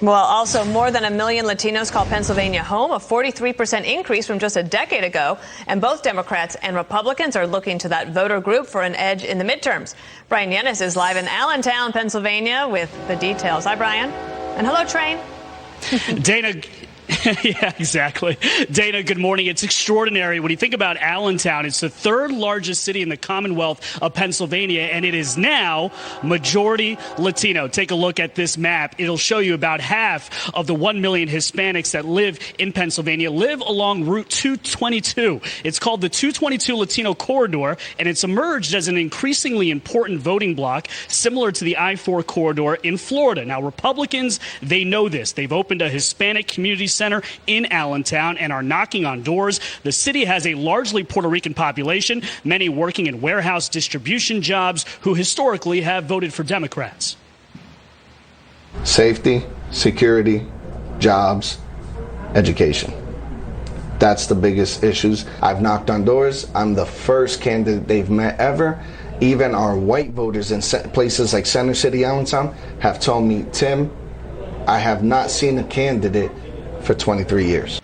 Well, also more than 1 million Latinos call Pennsylvania home, a 43% increase from just a decade ago. And both Democrats and Republicans are looking to that voter group for an edge in the midterms. Brian Yennis is live in Allentown, Pennsylvania with the details. Hi, Brian. And hello, Train. Dana. Yeah, exactly. Dana, good morning. It's extraordinary. When you think about Allentown, it's the third largest city in the Commonwealth of Pennsylvania, and it is now majority Latino. Take a look at this map. It'll show you about half of the 1 million Hispanics that live in Pennsylvania live along Route 222. It's called the 222 Latino Corridor, and it's emerged as an increasingly important voting bloc, similar to the I-4 corridor in Florida. Now, Republicans, they know this. They've opened a Hispanic community center in Allentown and are knocking on doors. The city has a largely Puerto Rican population, many working in warehouse distribution jobs who historically have voted for Democrats. Safety, security, jobs, education. That's the biggest issues. I've knocked on doors. I'm the first candidate they've met ever. Even our white voters in places like Center City, Allentown have told me, Tim, I have not seen a candidate for 23 years.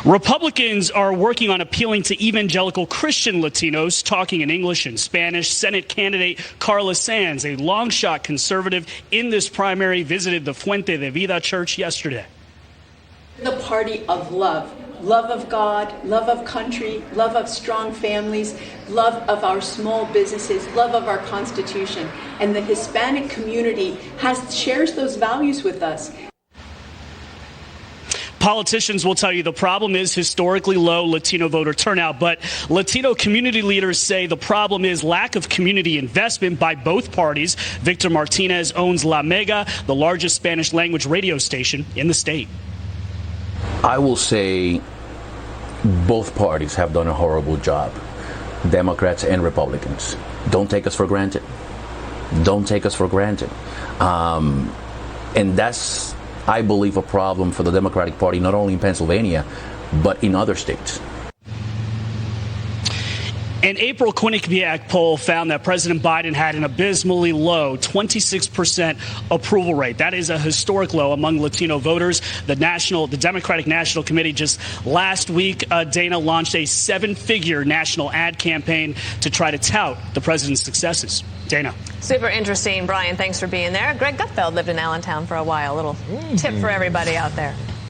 Republicans are working on appealing to evangelical Christian Latinos talking in English and Spanish. Senate candidate Carla Sands, a long-shot conservative in this primary, visited the Fuente de Vida Church yesterday. The party of love. Love of God, love of country, love of strong families, love of our small businesses, love of our Constitution. And the Hispanic community shares those values with us. Politicians will tell you the problem is historically low Latino voter turnout, but Latino community leaders say the problem is lack of community investment by both parties. Victor Martinez owns La Mega, the largest Spanish language radio station in the state. I will say both parties have done a horrible job, Democrats and Republicans. Don't take us for granted. Don't take us for granted. And that's, I believe, a problem for the Democratic Party, not only in Pennsylvania, but in other states. An April Quinnipiac poll found that President Biden had an abysmally low 26% approval rate. That is a historic low among Latino voters. The Democratic National Committee just last week, Dana, launched a 7-figure national ad campaign to try to tout the president's successes. Dana. Super interesting, Brian. Thanks for being there. Greg Gutfeld lived in Allentown for a while. A little tip for everybody out there.